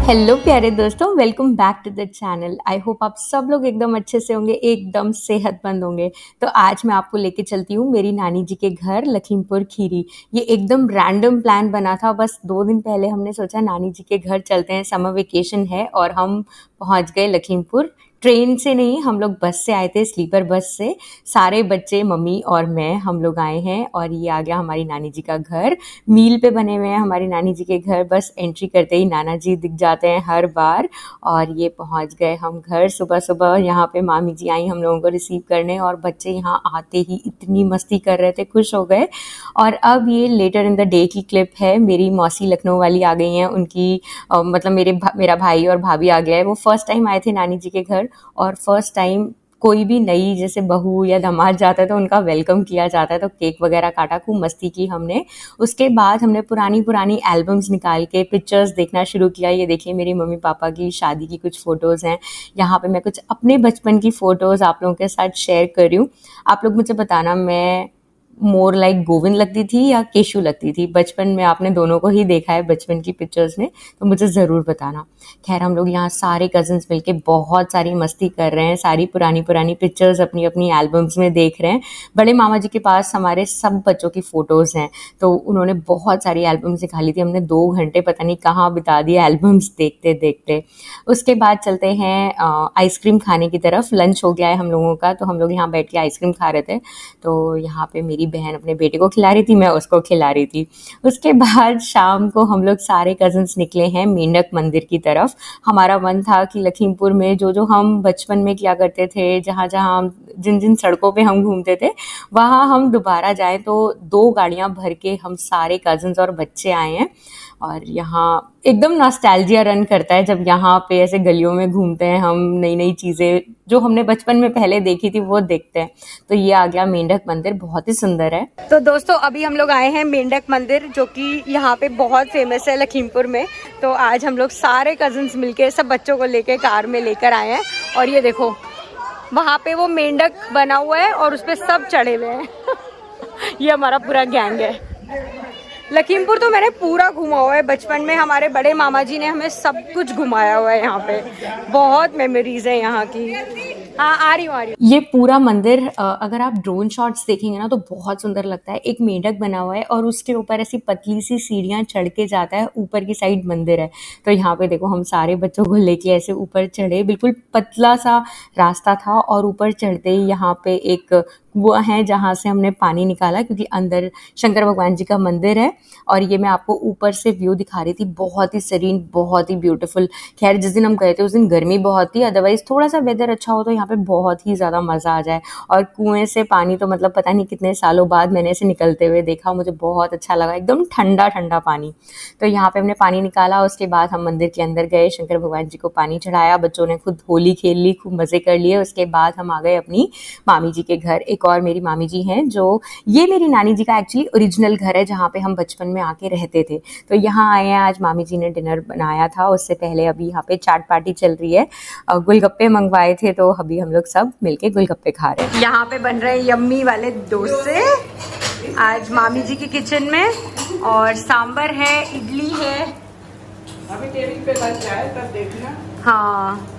Hello प्यारे दोस्तों, welcome back to the channel. I hope आप सब लोग एकदम अच्छे से होंगे, एकदम सेहतमंद होंगे। तो आज मैं आपको लेके चलती हूँ मेरी नानी जी के घर लखीमपुर खीरी। ये एकदम रैंडम प्लान बना था, बस 2 दिन पहले हमने सोचा नानी जी के घर चलते हैं, समर वेकेशन है, और हम पहुँच गए लखीमपुर। ट्रेन से नहीं, हम लोग बस से आए थे, स्लीपर बस से। सारे बच्चे, मम्मी और मैं, हम लोग आए हैं। और ये आ गया हमारी नानी जी का घर। मील पे बने हुए हैं हमारी नानी जी के घर। बस एंट्री करते ही नाना जी दिख जाते हैं हर बार। और ये पहुंच गए हम घर सुबह सुबह। यहाँ पे मामी जी आई हम लोगों को रिसीव करने, और बच्चे यहाँ आते ही इतनी मस्ती कर रहे थे, खुश हो गए। और अब ये लेटर इन द डे की क्लिप है। मेरी मौसी लखनऊ वाली आ गई हैं, उनकी मतलब मेरा भाई और भाभी आ गया है। वो फर्स्ट टाइम आए थे नानी जी के घर, और फर्स्ट टाइम कोई भी नई जैसे बहू या दामाद जाता है तो उनका वेलकम किया जाता है। तो केक वगैरह काटा, खूब मस्ती की हमने। उसके बाद हमने पुरानी पुरानी एल्बम्स निकाल के पिक्चर्स देखना शुरू किया। ये देखिए मेरी मम्मी पापा की शादी की कुछ फ़ोटोज़ हैं। यहाँ पे मैं कुछ अपने बचपन की फ़ोटोज़ आप लोगों के साथ शेयर कर रही हूँ। आप लोग मुझे बताना, मैं मोर लाइक गोविंद लगती थी या केशु लगती थी? बचपन में आपने दोनों को ही देखा है बचपन की पिक्चर्स में, तो मुझे ज़रूर बताना। खैर, हम लोग यहाँ सारे कजन्स मिलके बहुत सारी मस्ती कर रहे हैं, सारी पुरानी पुरानी पिक्चर्स अपनी अपनी एल्बम्स में देख रहे हैं। बड़े मामा जी के पास हमारे सब बच्चों की फ़ोटोज़ हैं, तो उन्होंने बहुत सारी एल्बम्स निकाली थी। हमने 2 घंटे पता नहीं कहाँ बिता दिए एल्बम्स देखते देखते। उसके बाद चलते हैं आइसक्रीम खाने की तरफ। लंच हो गया है हम लोगों का, तो हम लोग यहाँ बैठ के आइसक्रीम खा रहे थे। तो यहाँ पे मेरी बहन अपने बेटे को खिला रही थी, मैं उसको खिला रही थी। उसके बाद शाम को हम लोग सारे कजन्स निकले हैं मेंढक मंदिर की तरफ। हमारा मन था कि लखीमपुर में जो जो हम बचपन में किया करते थे, जहाँ जहाँ जिन जिन सड़कों पे हम घूमते थे, वहाँ हम दोबारा जाएं। तो 2 गाड़ियाँ भर के हम सारे कजन्स और बच्चे आए हैं। और यहाँ एकदम नॉस्टैल्जिया रन करता है जब यहाँ पे ऐसे गलियों में घूमते हैं हम, नई नई चीज़ें जो हमने बचपन में पहले देखी थी वो देखते हैं। तो ये आ गया मेंढक मंदिर, बहुत ही सुंदर है। तो दोस्तों, अभी हम लोग आए हैं मेंढक मंदिर, जो कि यहाँ पे बहुत फेमस है लखीमपुर में। तो आज हम लोग सारे कजिन्स मिलके सब बच्चों को लेके कार में लेकर आए हैं। और ये देखो, वहाँ पे वो मेंढक बना हुआ है और उस पर सब चढ़े हुए हैं। ये हमारा पूरा गैंग है। लखीमपुर तो मैंने पूरा घुमा हुआ है बचपन में। हमारे बड़े मामा जी ने हमें सब कुछ घुमाया हुआ है। यहाँ पे बहुत मेमोरीज है यहाँ की। हाँ, आ रही हूँ। ये पूरा मंदिर अगर आप ड्रोन शॉट्स देखेंगे ना तो बहुत सुंदर लगता है। एक मेंढक बना हुआ है और उसके ऊपर ऐसी पतली सी सीढ़ियाँ चढ़ के जाता है, ऊपर की साइड मंदिर है। तो यहाँ पे देखो, हम सारे बच्चों को लेके ऐसे ऊपर चढ़े। बिल्कुल पतला सा रास्ता था, और ऊपर चढ़ते ही यहाँ पे एक वो है जहाँ से हमने पानी निकाला, क्योंकि अंदर शंकर भगवान जी का मंदिर है। और ये मैं आपको ऊपर से व्यू दिखा रही थी, बहुत ही सीरीन, बहुत ही ब्यूटीफुल। खैर, जिस दिन हम गए थे उस दिन गर्मी बहुत थी, अदरवाइज थोड़ा सा वेदर अच्छा हो तो यहाँ पे बहुत ही ज़्यादा मज़ा आ जाए। और कुएं से पानी तो मतलब पता नहीं कितने सालों बाद मैंने इसे निकलते हुए देखा, मुझे बहुत अच्छा लगा, एकदम ठंडा ठंडा पानी। तो यहाँ पे हमने पानी निकाला, उसके बाद हम मंदिर के अंदर गए, शंकर भगवान जी को पानी चढ़ाया, बच्चों ने खुद होली खेल ली, खूब मज़े कर लिए। उसके बाद हम आ गए अपनी मामी जी के घर। एक और मेरी मामी जी हैं, जो ये मेरी नानी जी का एक्चुअली ओरिजिनल घर है, जहाँ पे हम बचपन में आके रहते थे। तो यहाँ आए हैं आज। मामी जी ने डिनर बनाया था, उससे पहले अभी यहाँ पे चाट पार्टी चल रही है। गोलगप्पे मंगवाए थे, तो अभी हम लोग सब मिलके गोलगप्पे खा रहे हैं। यहाँ पे बन रहे हैं यम्मी वाले डोसे आज मामी जी की किचन में, और सांबर है, इडली है। अभी टेबल पे लग जाए तब देखना। हाँ,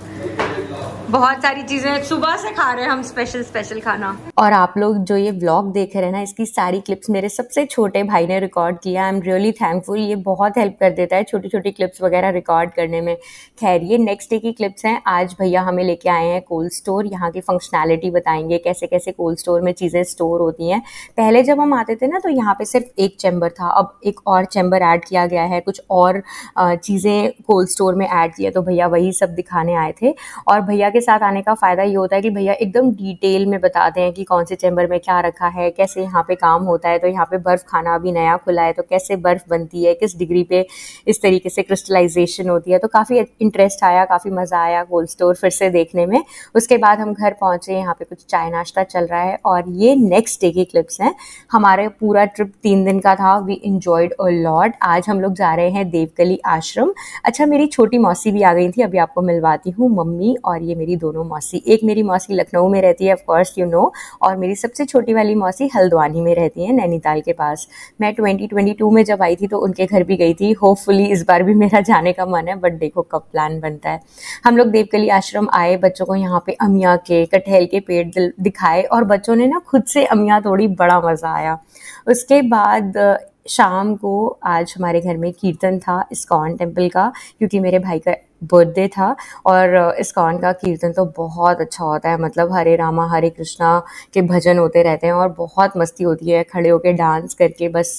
बहुत सारी चीजें सुबह से खा रहे हैं हम, स्पेशल खाना। और आप लोग जो ये व्लॉग देख रहे हैं ना, इसकी सारी क्लिप्स मेरे सबसे छोटे भाई ने रिकॉर्ड किया। I am really thankful. ये बहुत हेल्प कर देता है छोटी छोटी क्लिप्स वगैरह रिकॉर्ड करने में। खैर, ये नेक्स्ट डे की क्लिप्स हैं। आज भैया हमें लेके आए हैं कोल्ड स्टोर। यहाँ की फंक्शनैलिटी बताएंगे, कैसे कैसे कोल्ड स्टोर में चीज़ें स्टोर होती हैं। पहले जब हम आते थे ना, तो यहाँ पे सिर्फ एक चैम्बर था, अब एक और चैम्बर ऐड किया गया है, कुछ और चीज़ें कोल्ड स्टोर में ऐड किया। तो भैया वही सब दिखाने आए थे। और भैया के साथ आने का फ़ायदा ये होता है कि भैया एकदम डिटेल में बताते हैं कि कौन से चैम्बर में क्या रखा है, कैसे यहाँ पे काम होता है। तो यहाँ पे बर्फ़ खाना अभी नया खुला है, तो कैसे बर्फ़ बनती है, किस डिग्री पे इस तरीके से क्रिस्टलाइजेशन होती है। तो काफ़ी इंटरेस्ट आया, काफ़ी मज़ा आया कोल्ड स्टोर फिर से देखने में। उसके बाद हम घर पहुँचे, यहाँ पे कुछ चाय नाश्ता चल रहा है। और ये नेक्स्ट डे की क्लिप्स हैं। हमारे पूरा ट्रिप 3 दिन का था। We enjoyed a lot. आज हम लोग जा रहे हैं देवकली आश्रम। अच्छा, मेरी छोटी मौसी भी आ गई थी, अभी आपको मिलवाती हूँ। मम्मी और ये मेरी दोनों मौसी। एक मेरी मौसी लखनऊ में रहती है, ऑफ कोर्स यू नो, और मेरी सबसे छोटी वाली मौसी हल्द्वानी में रहती है, नैनीताल के पास। मैं 2022 में जब आई थी तो उनके घर भी गई थी। होपफुली इस बार भी मेरा जाने का मन है, बट देखो कब प्लान बनता है। हम लोग देवकली आश्रम आए, बच्चों को यहाँ पे अमिया के कटहल के पेड़ दिखाए और बच्चों ने ना खुद से अमिया तोड़ी, बड़ा मज़ा आया। उसके बाद शाम को आज हमारे घर में कीर्तन था इस्कॉन टेम्पल का, क्योंकि मेरे भाई का बर्थडे था। और इस्कॉन का कीर्तन तो बहुत अच्छा होता है, मतलब हरे रामा हरे कृष्णा के भजन होते रहते हैं और बहुत मस्ती होती है। खड़े होके डांस करके बस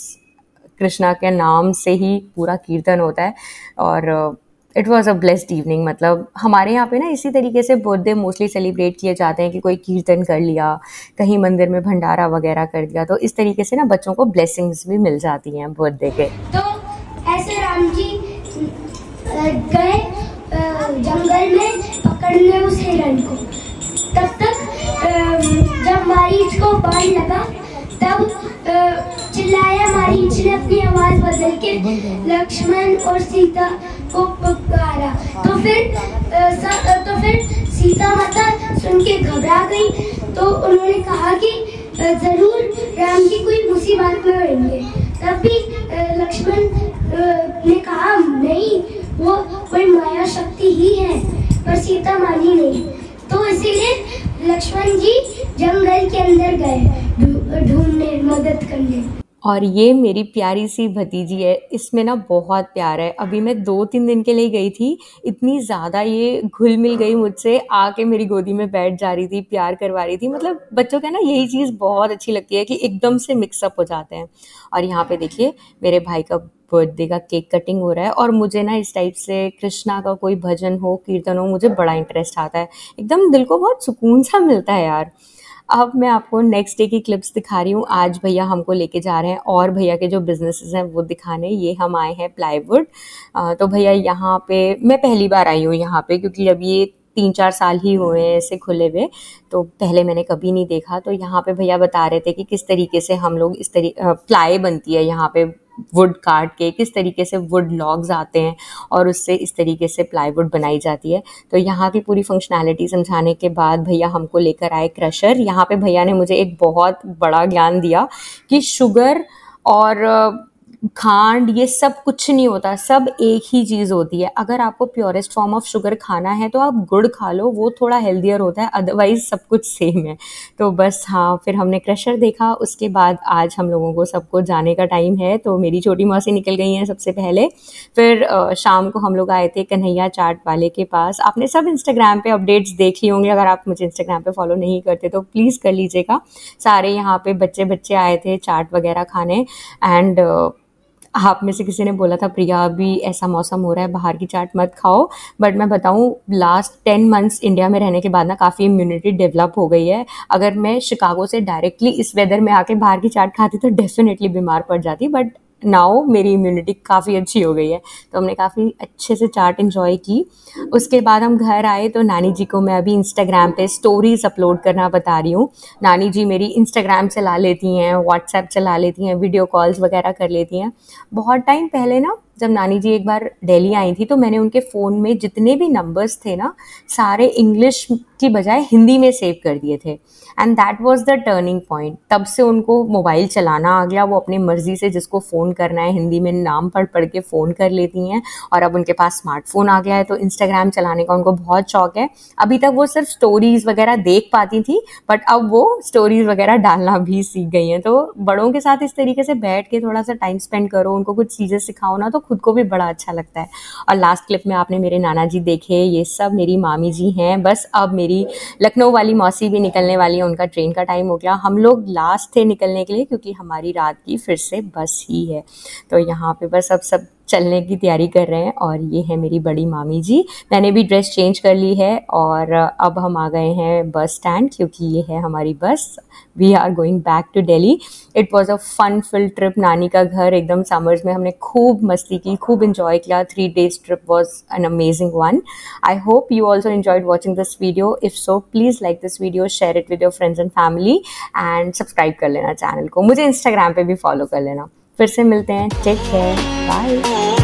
कृष्णा के नाम से ही पूरा कीर्तन होता है। और it was a blessed evening. मतलब हमारे यहाँ पे ना इसी तरीके से बर्थडे मोस्टली सेलिब्रेट किए जाते हैं कि कोई कीर्तन कर लिया, कहीं मंदिर में भंडारा वगैरह कर दिया, तो इस तरीके से ना बच्चों को ब्लेसिंग्स भी मिल जाती हैं बर्थडे के। तो ऐसे राम जी गए जंगल में पकड़ने उस हिरण को। तब तक जब मारीच को बाण लगा तब चिल्लाया मारीच ने अपनी आवाज बदल के लक्ष्मण और सीता को पुकारा। तो फिर सीता माता सुन के घबरा गई। तो उन्होंने कहा कि जरूर राम जी कोई मुसीबत में होंगे। तब भी लक्ष्मण ने कहा नहीं, वो कोई माया शक्ति ही है, पर सीता मानी नहीं। तो इसीलिए लक्ष्मण जी जंगल के अंदर गए ढूंढने, मदद करने। और ये मेरी प्यारी सी भतीजी है, इसमें ना बहुत प्यार है। अभी मैं 2-3 दिन के लिए गई थी, इतनी ज़्यादा ये घुल मिल गई मुझसे, आके मेरी गोदी में बैठ जा रही थी, प्यार करवा रही थी। मतलब बच्चों का ना यही चीज़ बहुत अच्छी लगती है कि एकदम से मिक्सअप हो जाते हैं। और यहाँ पे देखिए मेरे भाई का बर्थडे का केक कटिंग हो रहा है, और मुझे ना इस टाइप से कृष्णा का कोई भजन हो, कीर्तन हो, मुझे बड़ा इंटरेस्ट आता है। एकदम दिल को बहुत सुकून सा मिलता है यार। अब मैं आपको नेक्स्ट डे की क्लिप्स दिखा रही हूँ। आज भैया हमको लेके जा रहे हैं और भैया के जो बिजनेसेस हैं वो दिखाने। ये हम आए हैं प्लाईवुड। तो भैया यहाँ पे मैं पहली बार आई हूँ यहाँ पे, क्योंकि अब ये 3-4 साल ही हुए हैं ऐसे खुले हुए, तो पहले मैंने कभी नहीं देखा। तो यहाँ पे भैया बता रहे थे कि किस तरीके से हम लोग इस तरीके प्लाई बनती है यहाँ पे वुड काट के, किस तरीके से वुड लॉग्स आते हैं और उससे इस तरीके से प्लाईवुड बनाई जाती है। तो यहाँ की पूरी फंक्शनैलिटी समझाने के बाद भैया हमको लेकर आए क्रशर। यहाँ पे भैया ने मुझे एक बहुत बड़ा ज्ञान दिया कि शुगर और खांड ये सब कुछ नहीं होता, सब एक ही चीज़ होती है। अगर आपको प्योरेस्ट फॉर्म ऑफ शुगर खाना है तो आप गुड़ खा लो, वो थोड़ा हेल्दियर होता है, अदरवाइज सब कुछ सेम है। तो बस हाँ, फिर हमने क्रशर देखा। उसके बाद आज हम लोगों को सबको जाने का टाइम है, तो मेरी छोटी मौसी निकल गई हैं सबसे पहले। फिर शाम को हम लोग आए थे कन्हैया चाट वाले के पास। आपने सब इंस्टाग्राम पे अपडेट्स देख लिए होंगे, अगर आप मुझे इंस्टाग्राम पे फॉलो नहीं करते तो प्लीज़ कर लीजिएगा। सारे यहाँ पे बच्चे आए थे चाट वगैरह खाने। एंड आप में से किसी ने बोला था प्रिया अभी ऐसा मौसम हो रहा है बाहर की चाट मत खाओ, बट मैं बताऊं लास्ट 10 मंथ्स इंडिया में रहने के बाद ना काफ़ी इम्यूनिटी डेवलप हो गई है। अगर मैं शिकागो से डायरेक्टली इस वेदर में आके बाहर की चाट खाती तो डेफिनेटली बीमार पड़ जाती, बट नाउ मेरी इम्यूनिटी काफ़ी अच्छी हो गई है। तो हमने काफ़ी अच्छे से चाट एंजॉय की। उसके बाद हम घर आए तो नानी जी को मैं अभी इंस्टाग्राम पे स्टोरीज अपलोड करना बता रही हूँ। नानी जी मेरी इंस्टाग्राम चला लेती हैं, व्हाट्सएप चला लेती हैं, वीडियो कॉल्स वगैरह कर लेती हैं। बहुत टाइम पहले ना जब नानी जी एक बार दिल्ली आई थी तो मैंने उनके फ़ोन में जितने भी नंबर्स थे ना सारे इंग्लिश की बजाय हिंदी में सेव कर दिए थे, and that was the turning point. तब से उनको मोबाइल चलाना आ गया, वो अपनी मर्जी से जिसको फ़ोन करना है हिंदी में नाम पढ़ के फ़ोन कर लेती हैं। और अब उनके पास स्मार्टफोन आ गया है तो इंस्टाग्राम चलाने का उनको बहुत शौक है। अभी तक वो सिर्फ स्टोरीज़ वगैरह देख पाती थी, बट अब वो स्टोरीज़ वगैरह डालना भी सीख गई हैं। तो बड़ों के साथ इस तरीके से बैठ के थोड़ा सा टाइम स्पेंड करो, उनको कुछ चीज़ें सिखाओ ना, तो खुद को भी बड़ा अच्छा लगता है। और लास्ट क्लिप में आपने मेरे नाना जी देखे, ये सब मेरी मामी जी हैं। बस अब मेरी लखनऊ वाली मौसी भी निकलने वाली है, उनका ट्रेन का टाइम हो गया। हम लोग लास्ट थे निकलने के लिए क्योंकि हमारी रात की फिर से बस ही है। तो यहाँ पे बस अब सब चलने की तैयारी कर रहे हैं। और ये है मेरी बड़ी मामी जी। मैंने भी ड्रेस चेंज कर ली है और अब हम आ गए हैं बस स्टैंड, क्योंकि ये है हमारी bus. We are going back to Delhi. It was a fun fill trip. नानी का घर एकदम समर्स में, हमने खूब मस्ती की, खूब इंजॉय किया। 3 days trip was an amazing one. I hope you also enjoyed watching this video. If so, please like this video, share it with your friends and family and subscribe कर लेना channel को। मुझे Instagram पे भी follow कर लेना। फिर से मिलते हैं, टेक केयर, बाय।